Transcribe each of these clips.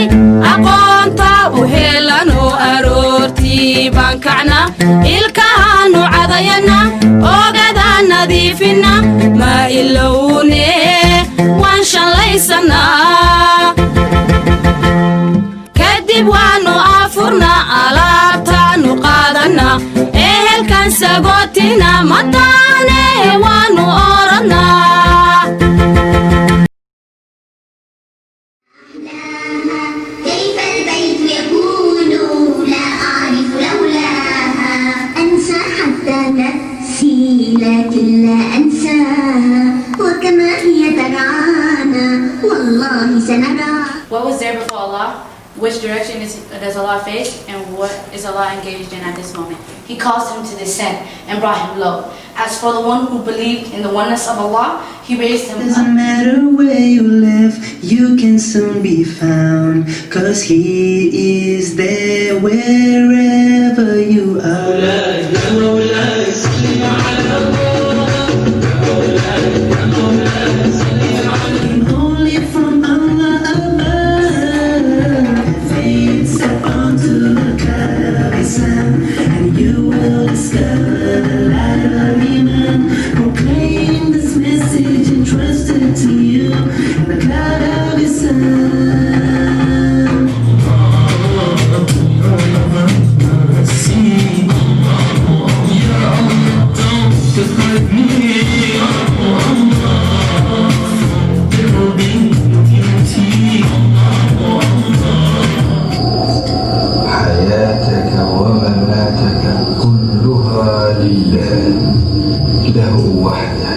هاي أقونتا وهلانو أرورتي بانكعنا الكهانو عضينا وقدا نظيفنا ما إلوني وانشان ليسنا كدب وانو أفرنا ألابتانو قادنا إهل كان ساقوتنا مطاني وانو أورنا لكن لا أنساها وكما هي ترعانا والله سنرى. What was there before Allah? Which direction does Allah face? And what is Allah engaged in at this moment? He caused him to descend and brought him low. As for the one who believed in the oneness of Allah, he raised him up. Doesn't matter where you live, you can soon be found, 'cause He is there wherever you are. Only from Allah above, faith step onto the cloud of Islam, and you will discover the light of Iman. Proclaim this message entrusted to you in the cloud of Islam. حياتك ومماتك كلها لله، له وحده.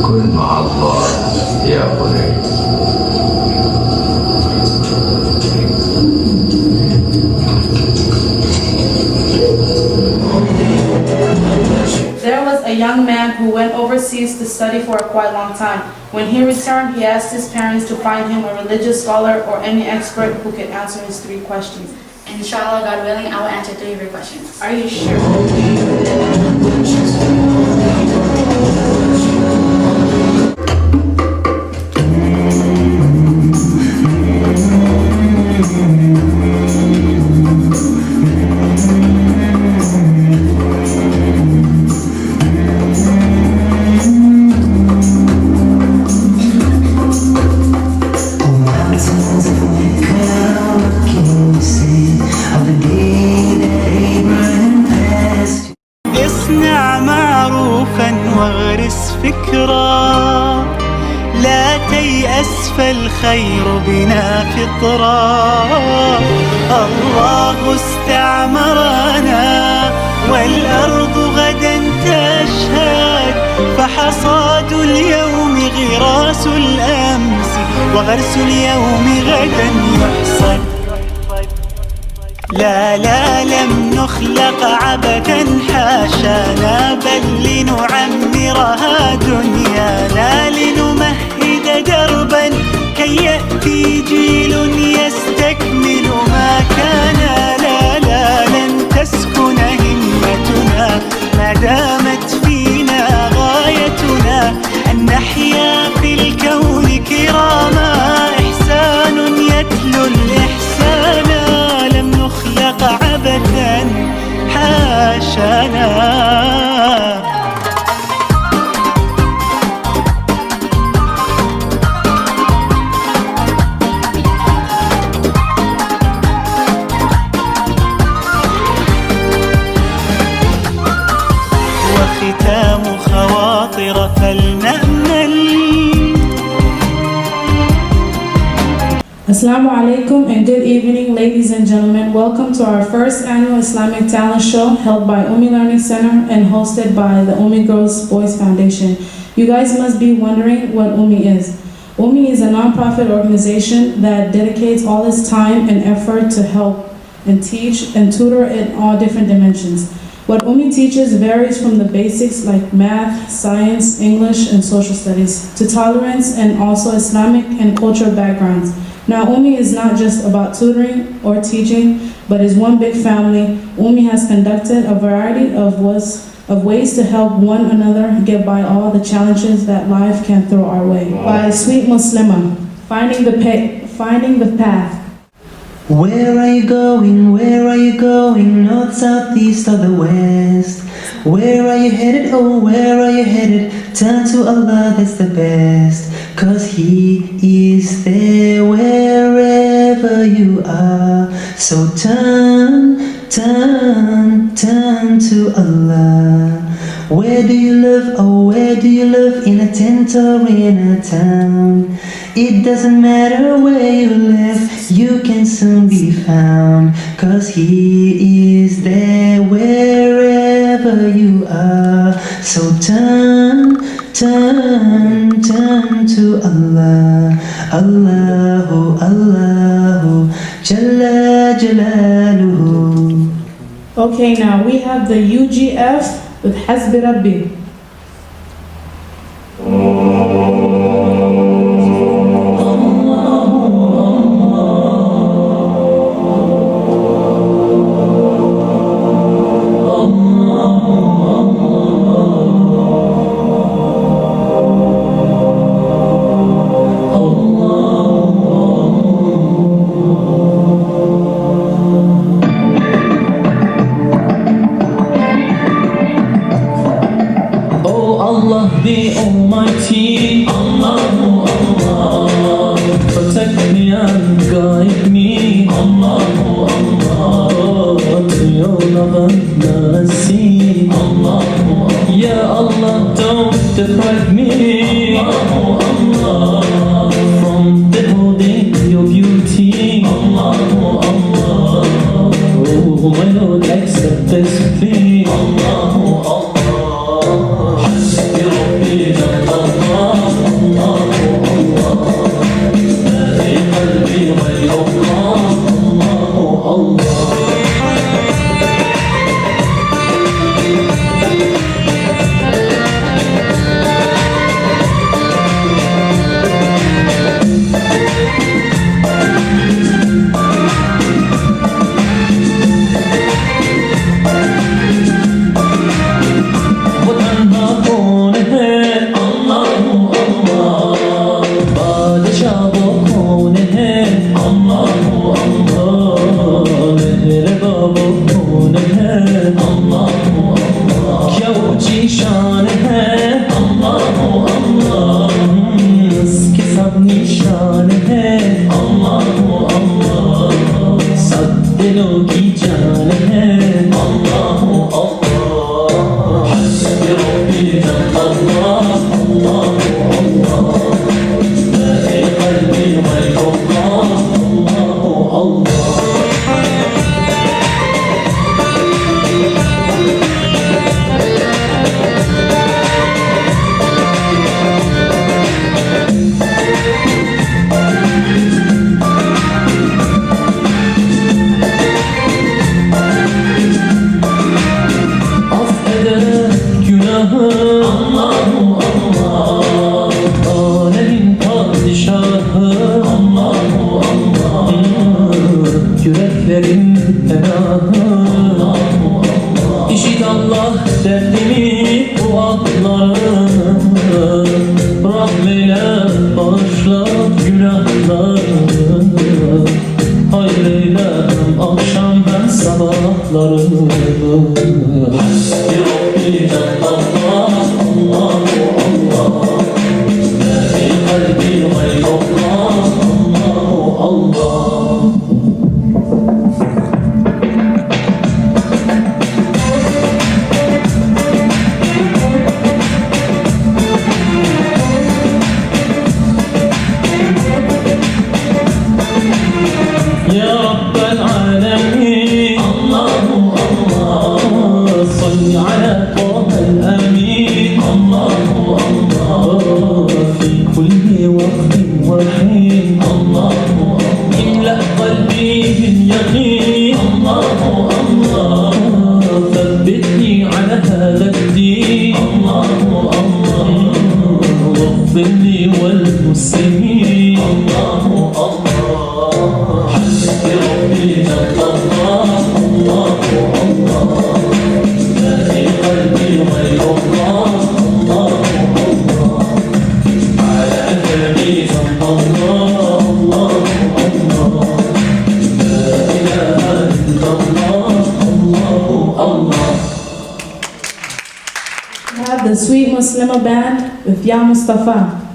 كن مع الله يا بني. There was a young man who went overseas to study for a quite long time. When he returned, he asked his parents to find him a religious scholar or any expert who could answer his 3 questions. Inshallah, God willing, I will answer 3 of your questions. Are you sure? اصنع معروفا واغرس فكرا، لا تيأس فالخير بنا فطرا. الله استعمرنا والأرض غدا تشهد، فحصاد اليوم غراس الأمس وغرس اليوم غدا يحصد. لا لا لم نخلق عبثا حاشانا، بل لنعمرها دنيانا، لنمهد دربا كي يأتي جيل يستكمل ما كان. لا لا لن تسكن همتنا ما دامت فينا غايتنا، أن نحيا في الكون كراما، إحسان يتلو الإحسان، لم نخلق عبثا حاشانا. وختام خواطر فلنأمل. Assalamu alaikum and good evening, ladies and gentlemen. Welcome to our first annual Islamic talent show held by Umi Learning Center and hosted by the Umi Girls Boys Foundation. You guys must be wondering what Umi is. Umi is a non-profit organization that dedicates all its time and effort to help and teach and tutor in all different dimensions. What Umi teaches varies from the basics like math, science, English, and social studies to tolerance and also Islamic and cultural backgrounds. Now, Umi is not just about tutoring or teaching, but is one big family. Umi has conducted a variety of of ways to help one another get by all the challenges that life can throw our way. By Sweet Muslimah, Finding the Path. Where are you going? Where are you going? North, south, east, or the west? Where are you headed? Oh, where are you headed? Turn to Allah, that's the best. 'Cause He is there wherever you are. So turn to Allah. Where do you live? Oh, where do you live? In a tent or in a town? It doesn't matter where you live, you can soon be found. 'Cause He is there wherever you are. So turn to Allah. Allahu, Allahu, Jalla Jalaluhu. Okay, now we have the UGF with Hasbi Rabbi. Allah the Almighty, Allahu Allah, protect me and guide me, Allahu Allah, to your love and mercy, Allahu Allah. Ya Allah, don't deprive me, Allahu Allah, from beholding your beauty, Allahu Allah. Oh my Lord, accept this plea, Allahu Allah. the Sweet Muslima Band with Ya Mustafa.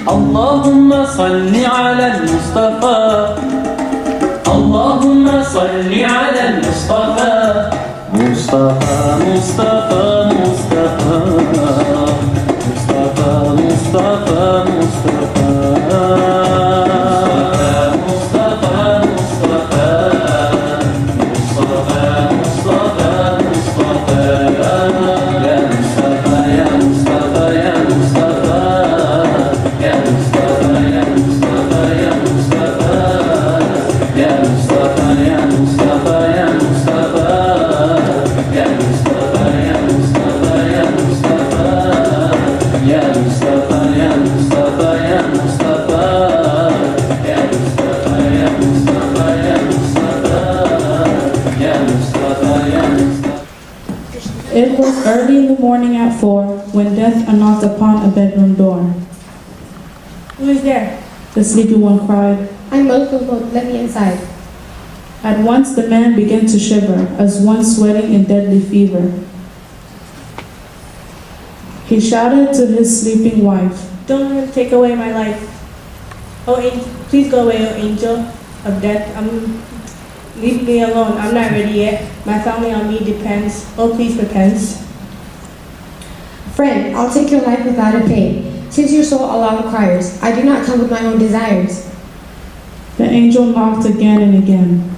اللهم صل على المصطفى اللهم صل على المصطفى مصطفى مصطفى مصطفى مصطفى مصطفى مصطفى It was early in the morning at 4 when death knocked upon a bedroom door. Who is there? The sleepy one cried. I'm Malcolm. Let me inside. At once the man began to shiver, as one sweating in deadly fever. He shouted to his sleeping wife, Don't take away my life. Oh, please go away, oh angel of death. Leave me alone. I'm not ready yet. My family on me depends. Oh, please repent. Friend, I'll take your life without a pay. Since your soul Allah requires, I do not come with my own desires. The angel knocked again and again.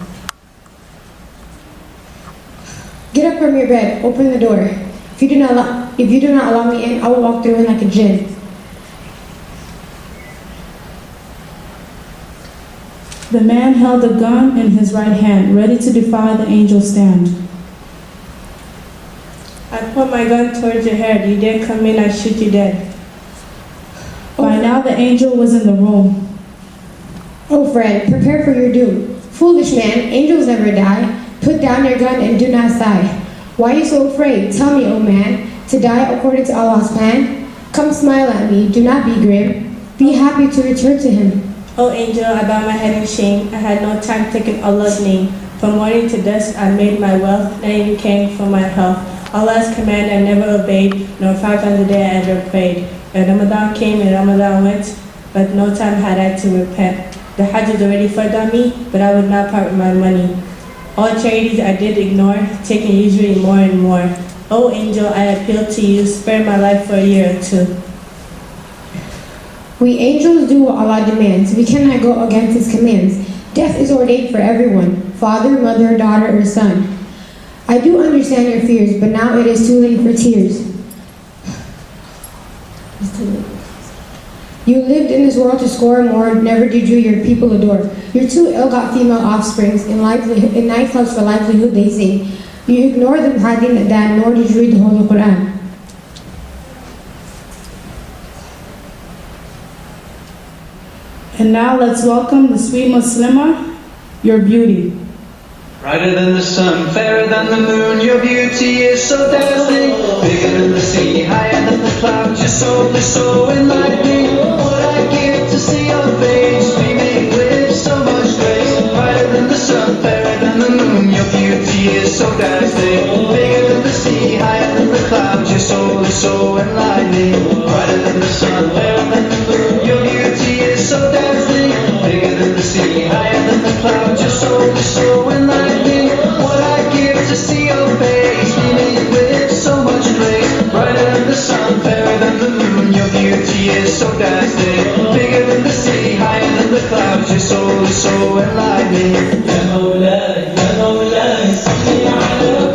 Get up from your bed, open the door. If you do not allow me in, I will walk through it like a jinn. The man held a gun in his right hand, ready to defy the angel's stand. I put my gun towards your head. You dare come in, I shoot you dead. By now the angel was in the room. Oh friend, prepare for your doom. Foolish man, angels never die. Put down your gun and do not sigh. Why are you so afraid? Tell me, oh man, to die according to Allah's plan? Come smile at me, do not be grim. Be happy to return to Him. Oh angel, I bow my head in shame. I had no time taking Allah's name. From morning to dusk I made my wealth, and even came for my health. Allah's command I never obeyed, nor 5 times a day I ever prayed. And Ramadan came and Ramadan went, but no time had I to repent. The Hajj is already fed on me, but I would not part with my money. All charities I did ignore, taking usually more and more. Oh angel, I appeal to you, spare my life for a year or 2. We angels do what Allah demands. We cannot go against His commands. Death is ordained for everyone, father, mother, daughter, or son. I do understand your fears, but now it is too late for tears. You lived in this world to score more, never did you your people adore. Your 2 ill-got female offsprings, in nightclubs for livelihood they sing. You ignore the hadith that nor did you read the Holy Quran. And now let's welcome the sweet Muslimah, your beauty. Brighter than the sun, fairer than the moon, your beauty is so dazzling. Bigger than the sea, higher than the clouds, your soul is so enlightening. What I give to see your face, beaming with so much grace. Brighter than the sun, fairer than the moon, your beauty is so dazzling. Bigger than the sea, higher than the clouds, your soul is so enlightening. Brighter than the sun, fairer than the moon, your beauty is so dazzling. Bigger than the sea, higher than the clouds, your soul is so enlightening. What I give to see your face, beaming with so much grace. Brighter than the sun, fairer than the moon, your beauty is so dazzling. Bigger than the sea, higher than the clouds, your soul is so enlightening. Ya Mawlai, Ya Mawlai, salli ala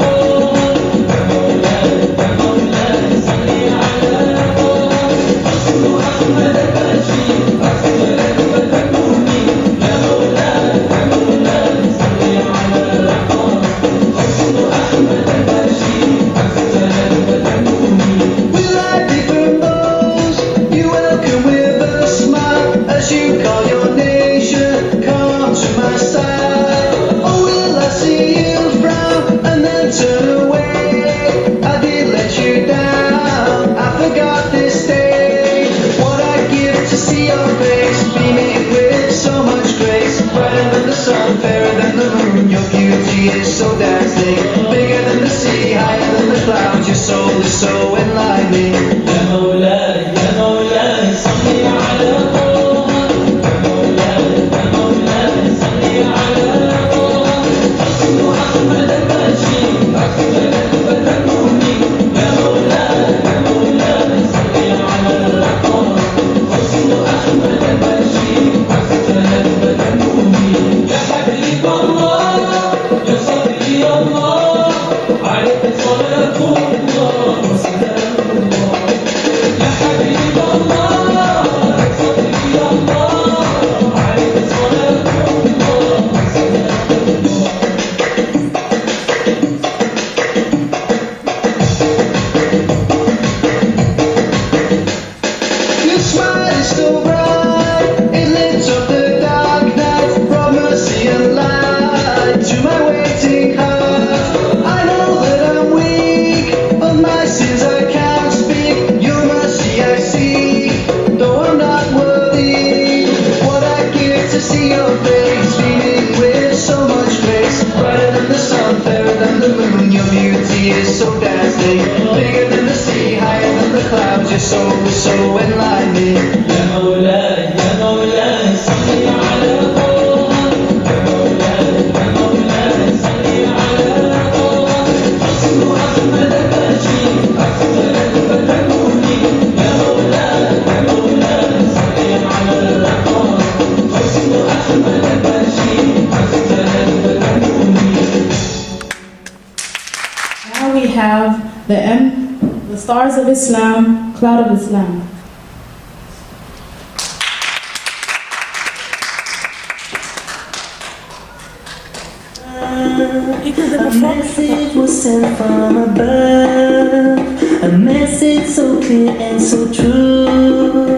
so dazzling, bigger than the sea, higher than the clouds, your soul is so enlightening. Ya Mawlai, Ya Mawlai, salli ala so enlightening. Ya Mawlay, salli ala Taha. Ya Mawlay, salli ala Taha. Husnu Ahmad al-Bashi, afdal al-Badruni. Ya Mawlay, salli ala Taha. Husnu Ahmad al-Bashi, afdal al-Badruni. Now we have the Stars of Islam, Cloud of Islam. A message was sent from above, a message so clear and so true,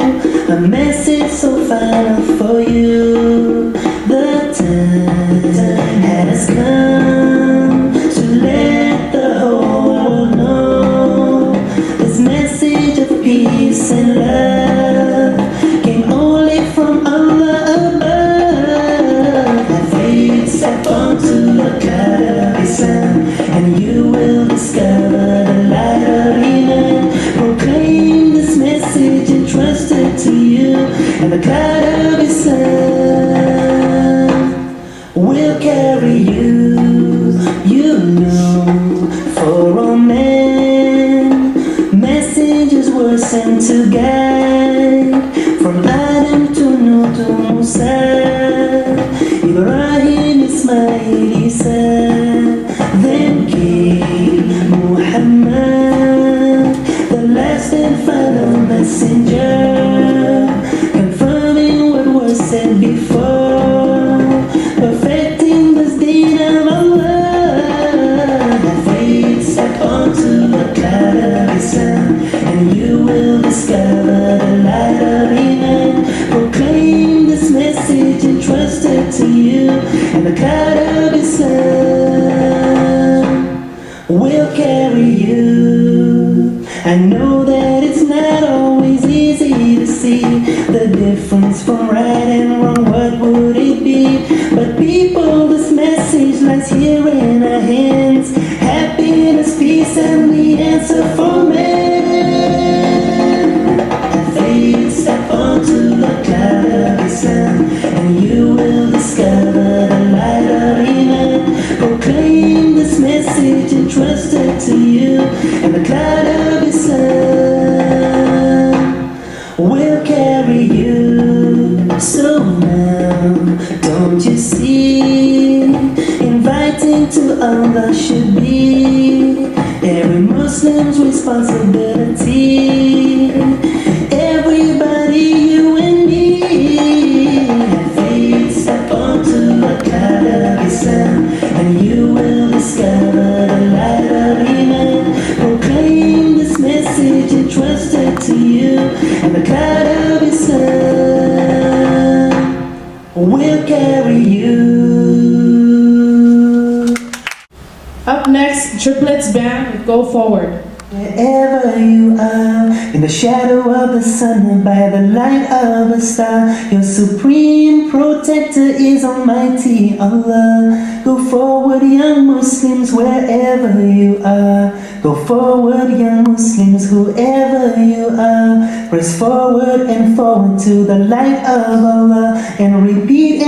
a message so final for you. The time has come to let the whole world know this message of peace and love came only from Allah above. Have faith, step onto the cloud of Islam, and you will discover the light of Iman. Proclaim this message entrusted to you, and the cloud of Islam will carry you. You know, for all men, messengers were sent to guide, from Adam to Nuh to Musa, Ibrahim, Ismail, Isa. Then came Muhammad, the last and final messenger, confirming what was said before, perfecting this deen of Allah. Have faith, step onto the cloud of Islam, and you will discover the light of Iman. Proclaim this message entrusted to you, and the cloud of Islam will carry you. I know that it's not always easy to see the difference from right and wrong. What would it be? But people, this message lies here in our hands. Happiness, peace, and the answer for man. Have faith, step onto the cloud of Islam, and you will discover the light of Iman. Proclaim this message entrusted to you, and the cloud of Islam will carry you. So now, don't you see, inviting to Allah should be every Muslim's responsibility. Everybody, you and me, have faith, step onto the cloud of Islam, and you will discover the light of Iman. Proclaim this message entrusted to you, and the cloud of Islam will carry you. Up next, Triplets Band with Go Forward. Wherever you are, in the shadow of the sun and by the light of a star, your supreme protector is Almighty Allah. Go forward, young Muslims, wherever you are. Go forward, young Muslims, whoever you are. Press forward and forward to the light of Allah, and repeat,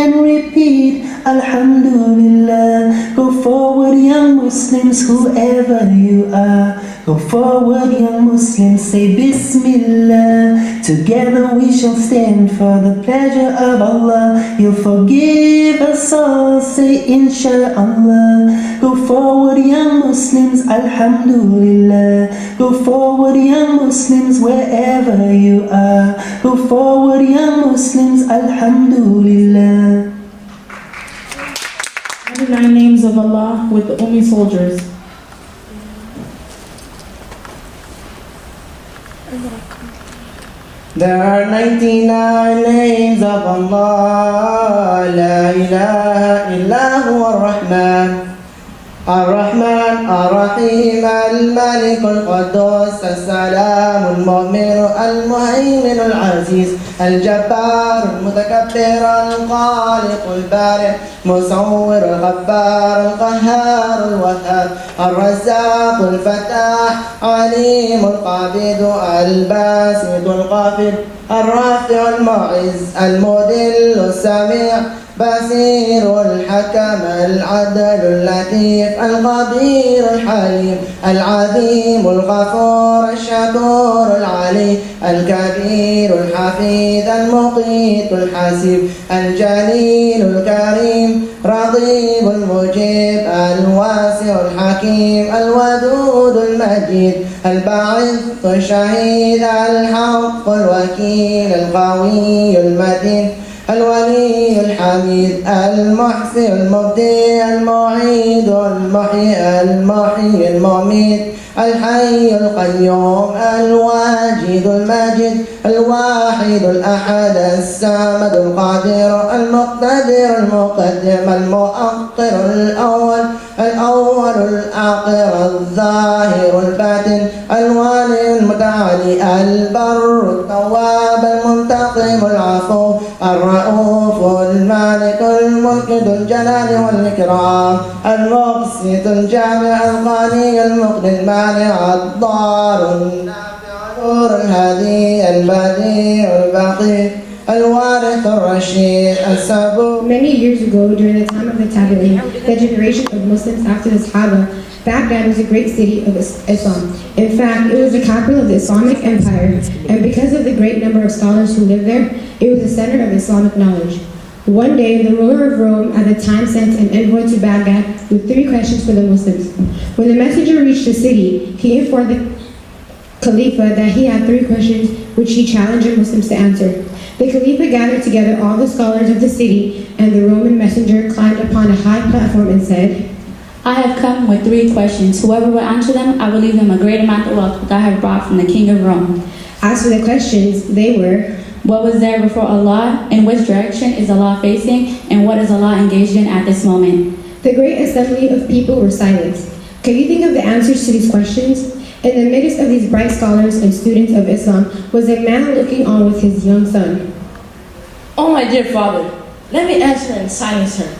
Alhamdulillah. Go forward, young Muslims, whoever you are. Go forward, young Muslims, say Bismillah. Together we shall stand for the pleasure of Allah. He'll forgive us all, say Insha'Allah. Go forward, young Muslims, Alhamdulillah. Go forward, young Muslims, wherever you are. Go forward, young Muslims, Alhamdulillah. 99 Names of Allah with the Umi soldiers. There are 99 names of Allah. La ilaha illa huwa ar-Rahman. الرحمن الرحيم الملك القدوس السلام المؤمن المهيمن العزيز الجبار المتكبر الخالق البارئ مصور الغفار القهار الوهاب الرزاق الفتاح عليم القابض الباسط القابض الرافع المعز المذل السميع بصير الحكم العدل اللطيف الخبير الحليم العظيم الغفور الشكور العلي الكبير الحفيظ المقيت الحسيب الجليل الكريم رقيب المجيب الواسع الحكيم الودود المجيد الباعث الشهيد الحق الوكيل القوي المتين الولي الحميد المحسن المبدع المعيد المحيي المميت الحي القيوم الواجد الماجد الواحد الأحد الصمد القادر المقتدر المقدم المؤخر الأول الآخر الظاهر الباطن الوالي المتعالي البر التواب المنتقم العفو الرؤوف المالك الملك ذو الجلال والإكرام المقسط الجامع الغني المغني المانع الضار النافع النور الهادي البديع البقي الوارث الرشيد الصبور. Many years ago, during the time of the Tabi'in, the generation of Muslims after the Sahaba, Baghdad was a great city of Islam. In fact, it was the capital of the Islamic Empire, and because of the great number of scholars who lived there, it was the center of Islamic knowledge. One day, the ruler of Rome at the time sent an envoy to Baghdad with 3 questions for the Muslims. When the messenger reached the city, he informed the Khalifa that he had 3 questions which he challenged the Muslims to answer. The Khalifa gathered together all the scholars of the city, and the Roman messenger climbed upon a high platform and said, I have come with 3 questions. Whoever will answer them, I will leave them a great amount of wealth that I have brought from the king of Rome. As for the questions, they were, what was there before Allah? In which direction is Allah facing? And what is Allah engaged in at this moment? The great assembly of people were silent. Can you think of the answers to these questions? In the midst of these bright scholars and students of Islam was a man looking on with his young son. Oh, my dear father, let me answer and silence her,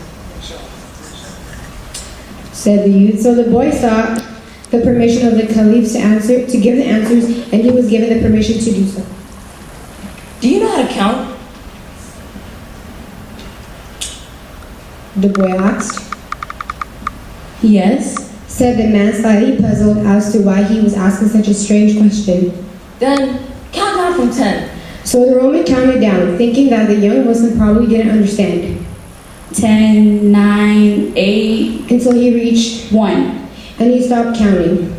said the youth. So the boy sought the permission of the caliph to give the answers, and he was given the permission to do so. Do you know how to count? The boy asked. Yes, said the man, slightly puzzled as to why he was asking such a strange question. Then count down from 10. So the Roman counted down, thinking that the young Muslim probably didn't understand. 10, 9, 8, until he reached 1. And he stopped counting.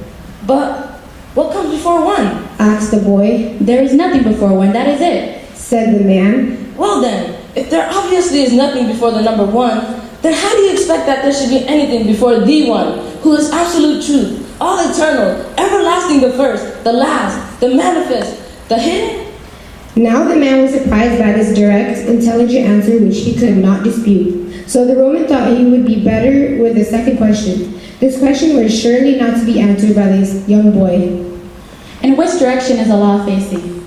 But what comes before 1? Asked the boy. There is nothing before 1, that is it, said the man. Well then, if there obviously is nothing before the number 1, then how do you expect that there should be anything before the One, who is absolute truth, all eternal, everlasting, the first, the last, the manifest, the hidden? Now the man was surprised by this direct, intelligent answer which he could not dispute. So the Roman thought he would be better with the second question. This question was surely not to be answered by this young boy. In which direction is Allah facing?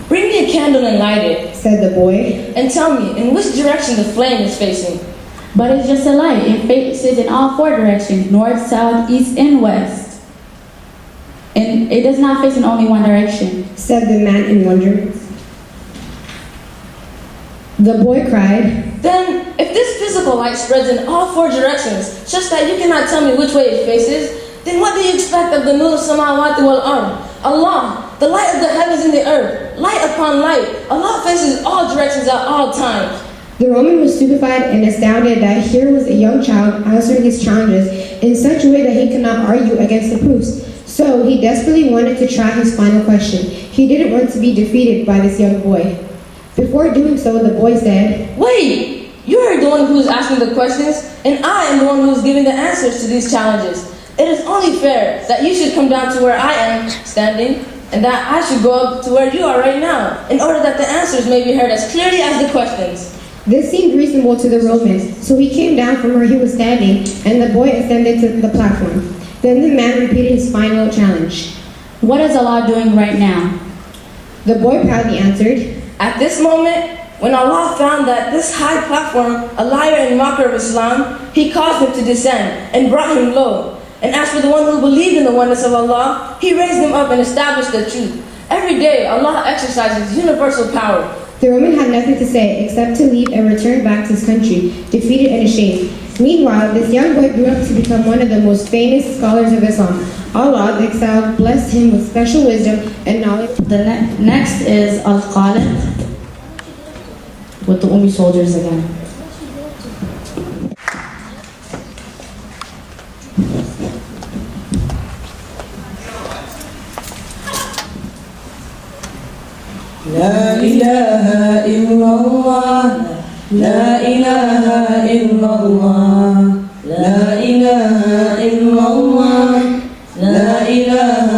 Bring me a candle and light it, said the boy, and tell me in which direction the flame is facing. But it's just a light. It faces in all 4 directions, north, south, east, and west. And it does not face in only one direction, said the man in wonder. The boy cried, then if this physical light spreads in all 4 directions, such that you cannot tell me which way it faces, then what do you expect of the nur samawati wal ard? Allah, the light of the heavens and the earth, light upon light. Allah faces all directions at all times. The Roman was stupefied and astounded that here was a young child answering his challenges in such a way that he could not argue against the proofs. So he desperately wanted to try his final question. He didn't want to be defeated by this young boy. Before doing so, the boy said, wait, you are the one who is asking the questions, and I am the one who is giving the answers to these challenges. It is only fair that you should come down to where I am standing, and that I should go up to where you are right now, in order that the answers may be heard as clearly as the questions. This seemed reasonable to the Romans, so he came down from where he was standing, and the boy ascended to the platform. Then the man repeated his final challenge. What is Allah doing right now? The boy proudly answered, At this moment, when Allah found that this high platform, a liar and mocker of Islam, He caused him to descend and brought him low. And as for the one who believed in the oneness of Allah, He raised him up and established the truth. Every day, Allah exercises universal power. The Roman had nothing to say except to leave and return back to his country, defeated and ashamed. Meanwhile, this young boy grew up to become one of the most famous scholars of Islam. Allah, the Exalted, blessed him with special wisdom and knowledge. The next is Al-Khalid with the Umi soldiers again. لا إله إلا الله لا إله إلا الله لا إله إلا الله لا إله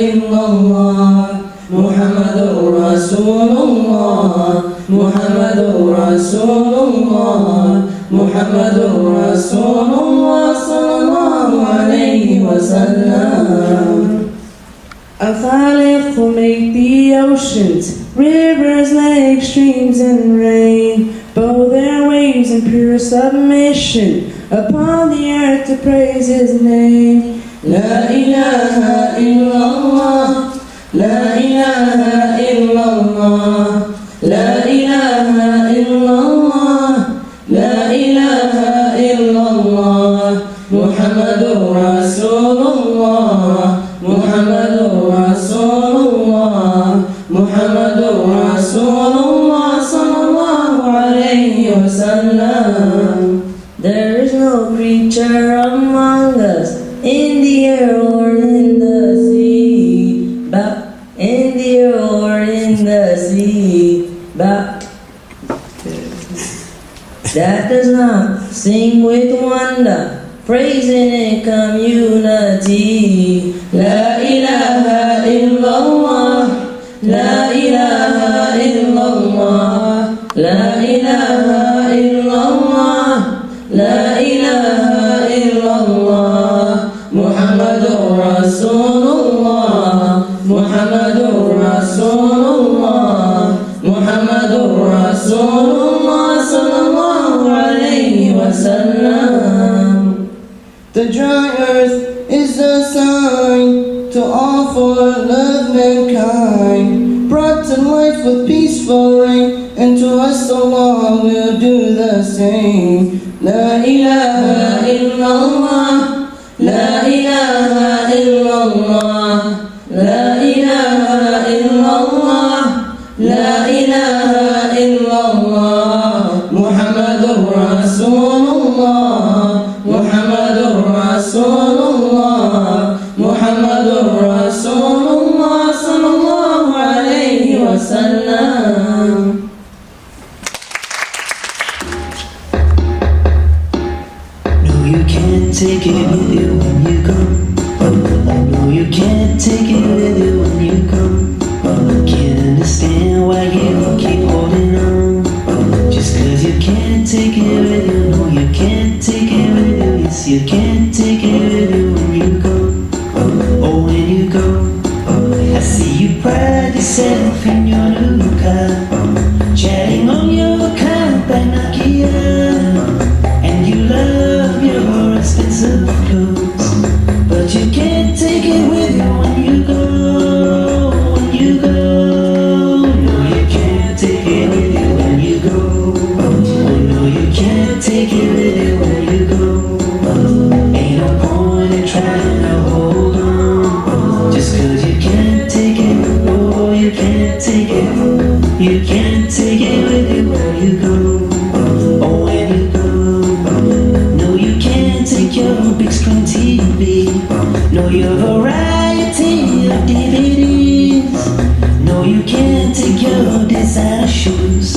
إلا الله محمد رسول الله محمد رسول الله محمد رسول الله صلى الله عليه وسلم Al-Khaliq will make the oceans, rivers, lakes, streams, and rain, bow their waves in pure submission upon the earth to praise His name. لا إله إلا الله لا إله إلا الله لا إله إلا الله لا إله إلا الله محمد رسول الله محمد رسول الله محمد رسول الله صلى الله عليه وسلم. There is no creature among us in the air or in the sea, but in the air or in the sea, but that does not sing with wonder, praising in community. La ilaha illallah, la ilaha illallah, la ilaha illallah, la ilaha illallah. Muhammadur Rasulullah, Muhammadur Rasulullah, Muhammadur Rasulullah sallallahu alayhi wa sallam. The dry earth is a sign to all for love mankind, brought to life with peaceful rain, and to us Allah will do the same. La ilaha illallah, la ilaha illallah, la ilaha illallah, la ilaha illallah. Muhammadur Rasulullah, Muhammadur Rasulullah, Muhammadur Rasulullah sallallahu alayhi wa sallam. No, you can't take it with you when you come. No, you can't take it with you when you come. Can't understand why you keep holding on. Just cause you can't take it with you. No, you can't take it with you. Yes, you can't take it with you when you go. Oh, when you go. I see you pride yourself in your new car, chatting on your compact Nokia. And you love your expensive clothes, but you can't take it with you when you go. When you go, no, you can't take it with you when you go. Oh no, you can't take it with you when you go. Ain't no point in trying to hold on, just cause you can't take it. Oh, you can't take it. You can't take it with you when you go. Oh, when you go. No, you can't take your big screen TV, no, your variety of DVDs. No, you can't take your designer shoes.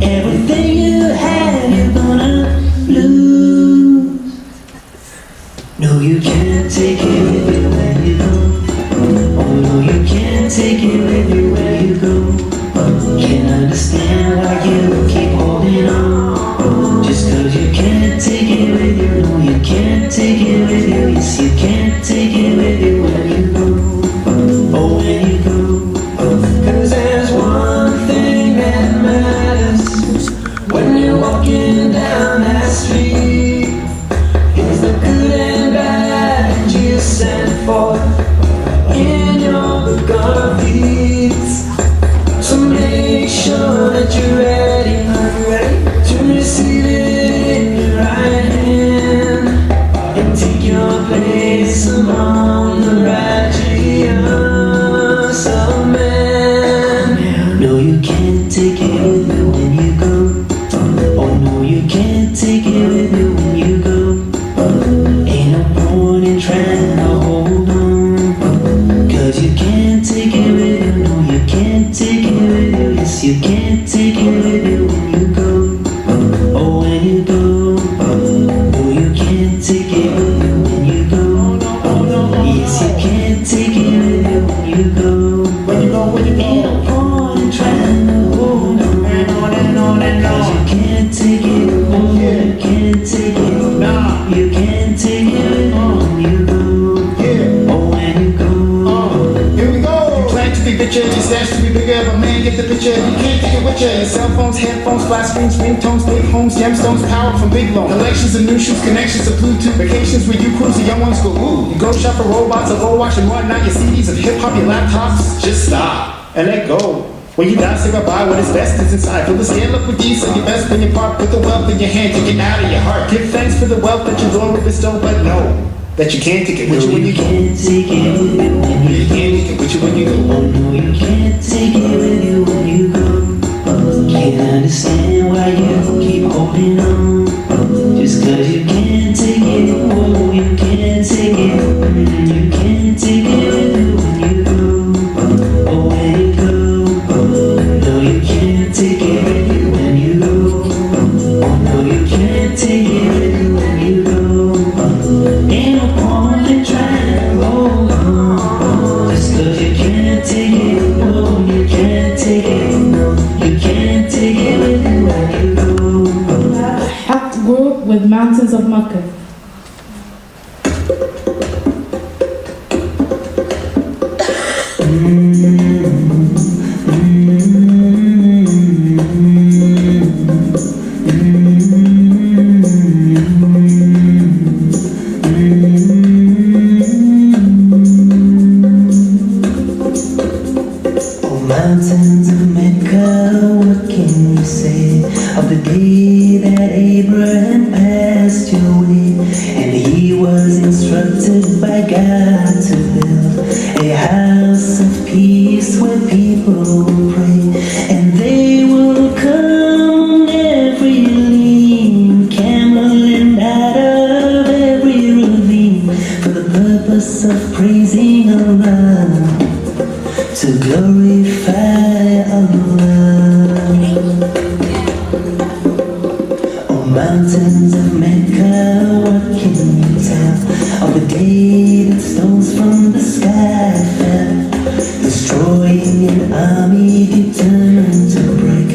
Everything you have, you're gonna take it with you when you go. Oh, when you go. No, you can't take it with you when you go. Yes, you can't take it with you when you go. Ain't no point in trying to hold on. Cause you can't take it. Oh, you can't take it. You can't take it with you when you go. Oh, when you go. Here we go. You plan to be richer, your stash to be bigger, but man, get the picture. You can't take it with you. Your cell phones, headphones, flat screens, ringtones, big homes, gemstones, power from big loan. Collections of new shoes, connections of Bluetooth. Vacations where you cruise, the young ones go ooh. You go shop for robots, a low watch and whatnot. Your CDs of hip hop, your laptops. Just stop and let go. When you die, say goodbye, what is best is inside. Fill the scale up with these, so your best when you part. Put the wealth in your hand, take it out of your heart. Give thanks for the wealth that your Lord will bestow, but know that you can't take it with you when you go. You can't take it with you when you can't take it with you when you go. Oh no, you can't take it with you when you go. Can't understand why you keep holding on. Just cause you can't take it. Oh, you can't take it. You can't take it with you when you go. Oh, when you go. No, you can't take it with you when you go. Oh no, you can't take it with you when you go. Ain't no point in trying to hold on. Just cause you can't take it. Oh, you can't take it. No, you can't take it with you when you go. Act Group with Mountains of Makkah. Mountains of Mecca, what can you say of the day that Abraham passed your way? And he was instructed by God to build a house of peace where people will pray, and they will come on every lean camel and out of every ravine for the purpose of praising Allah, to glorify Allah. Oh, mountains of Mecca, what can you tell of the day that stones from the sky fell, destroying an army determined to break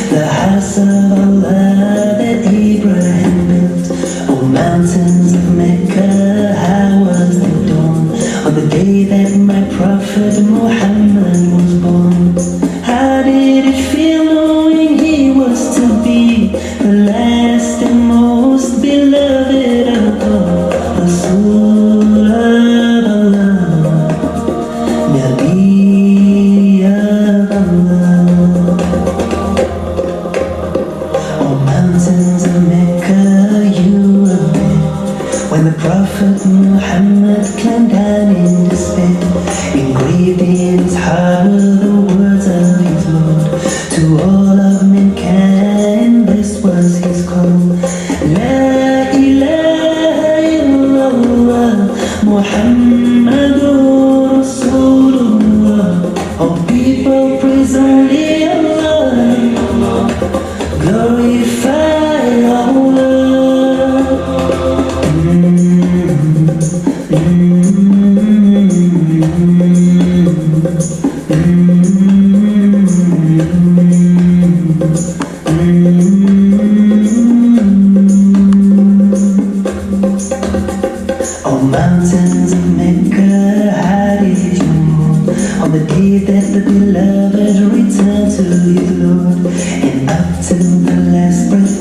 the house of Allah that Abraham built? Oh, mountains of Mecca, how was the dawn on the day that my prophet Muhammad was born? How did it feel knowing he was to be the last and most beloved of all? Rasul of Allah, Nabi of Allah. Oh, mountains of Mecca, you were there when the prophet Muhammad climbed down in despair. Engraved in his heart were the words of his Lord to all of mankind. This was his call: La ilaha illallah, Muhammadur Rasulullah. All people praise only Allah, glorify Allah. Oh, mountains of Mecca, how did you know on the day that the beloved returned to his Lord? And up to the last breath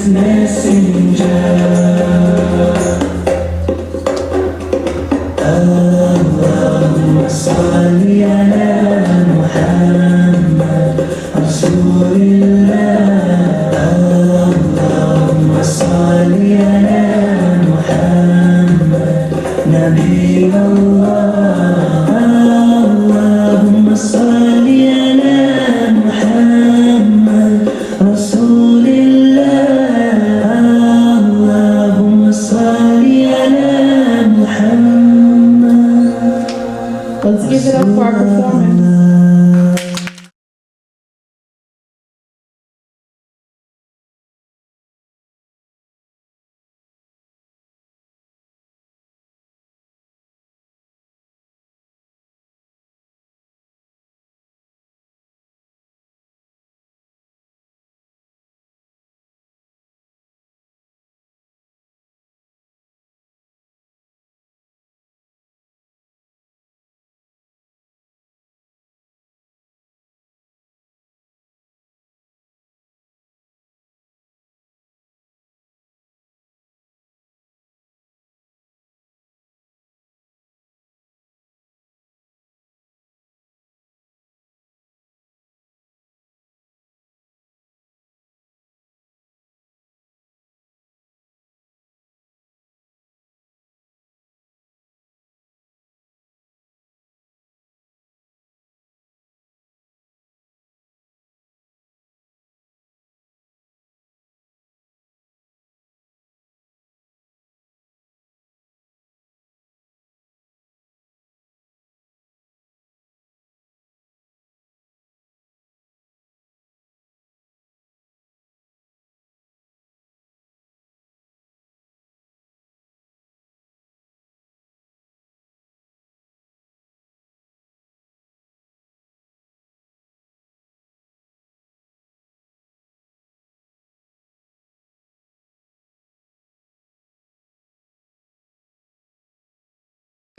his messenger. اللهم صل على محمد رسول الله. اللهم صل على محمد نبي الله. اللهم صل على محمد رسول الله. اللهم صل على محمد. Let's give it up for our performance.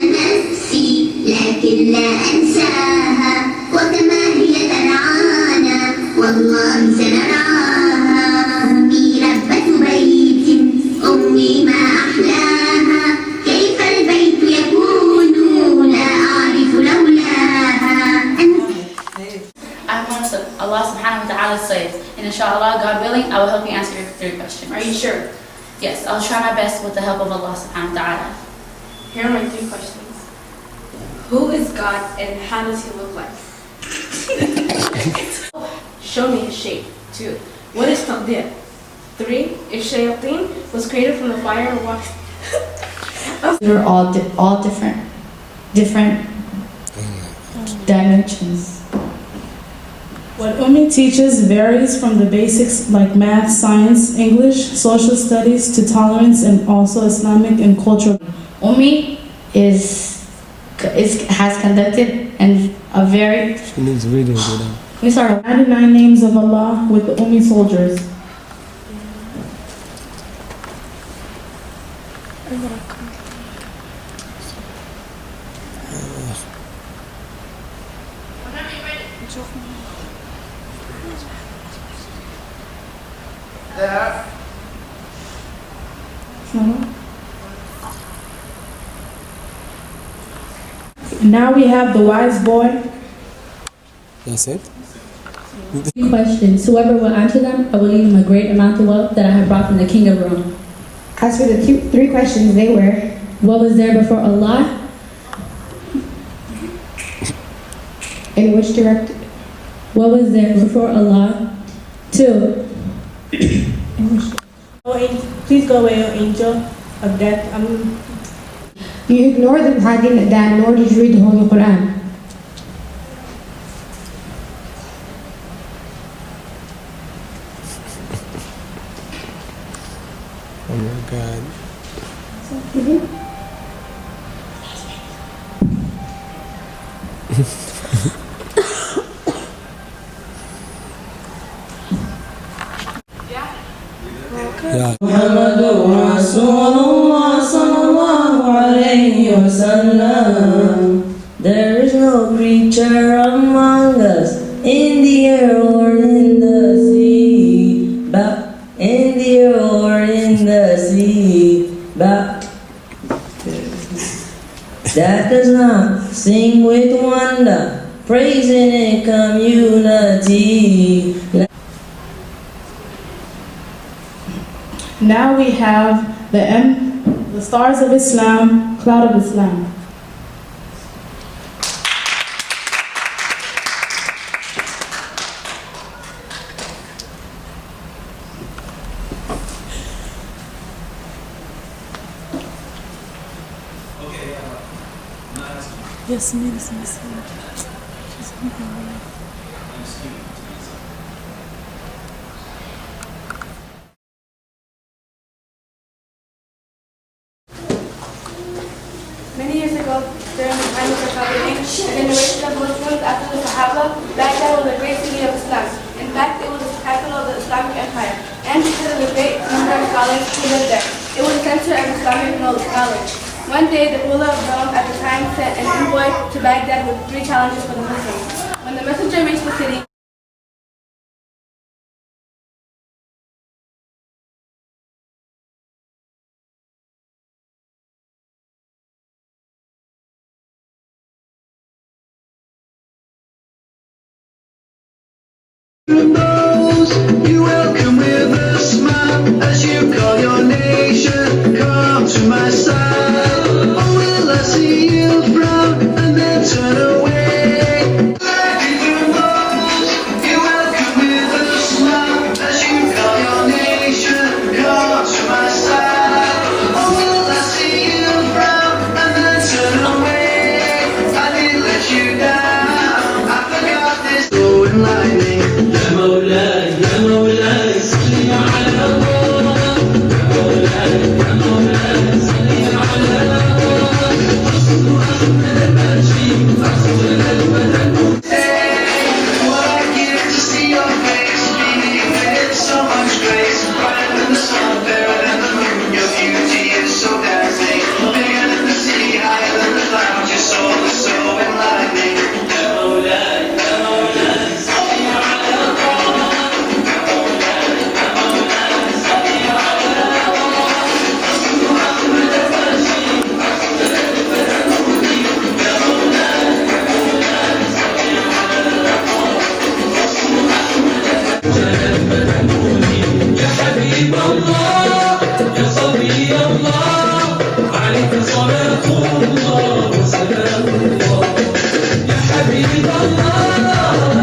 نفسي لكن لا أنساها وكما هي ترعانا والله سنراها. أمي ربة بيت أمي ما أحلاها كيف البيت يكون لا أعرف لولاها. I want to, Allah subhanahu wa ta'ala says, and inshallah, God willing, I will help you answer your 3 questions. Are you sure? Yes, I'll try my best with the help of Allah subhanahu wa ta'ala. Here are my 3 questions. Who is God and how does he look like? Show me his shape. 2. What is taqdir? 3. If shayateen was created from the fire, what? They're all different dimensions. What Umi teaches varies from the basics like math, science, English, social studies to tolerance and also Islamic and cultural. Umi has conducted and a very. She needs reading to them. We start 99 names of Allah with the Umi soldiers. Now we have the wise boy. That's it? 3 questions. Whoever will answer them, I will leave him a great amount of wealth that I have brought from the king of Rome. As for the 3 questions, they were, What was there before Allah? in which direction? What was there before Allah? 2. Please go away, O angel of death. You ignored the hadith that nor did you read the Holy Quran. Oh my God. محمد رسول الله صلى الله عليه وسلم. There is no creature among us in the air or in the sea, but in the air or in the sea. But that does not sing with wonder, praising in community. Now we have the Stars of Islam, Cloud of Islam. Yes, miss. Many years ago, during the time of the Tabi'in, a generation of Muslims after the Sahaba, Baghdad was a great city of Islam. In fact, it was the capital of the Islamic Empire, and because of the great number of scholars who lived there, it was the center of Islamic knowledge. One day, the ruler of Rome at the time sent an envoy to Baghdad with 3 challenges for the Muslims. When the messenger reached the city, You welcome with a smile as you call your nation. Come to my side, or will I see you frown and then turn away? You welcome with a smile as you call your nation. Come to my side, or will I see you frown and then turn away? I didn't let you down. I forgot this so enlightening. مولاي يا مولاي صل على الله يا مولاي يا مولاي صل على الله رسول أحمد الماشي رسول الملك. What I give to see your face, beaming with so much grace, brighter than the sun, fairer than the moon. Your beauty is so dazzling, bigger than the sea, higher than the clouds. Your soul is so enlightening. يا مولاي يا مولاي صل على الله. يا حبيب الله يا صبي الله عليك صلاة الله وسلام الله. يا حبيب الله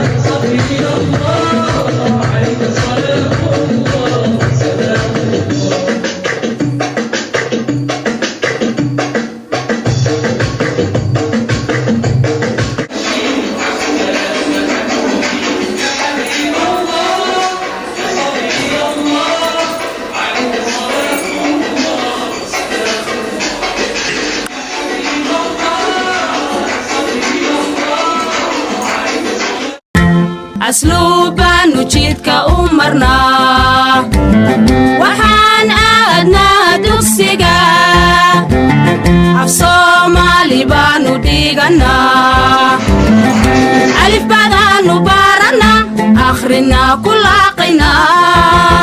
يا صبي الله عليك صلاة الله وسلام الله. asluubaan ujeedka u marnaa waxaan aadnaa dugsiga af soomaali baanu dhiganaa alif baadaanu baranaa akhrina ku laaqaynaa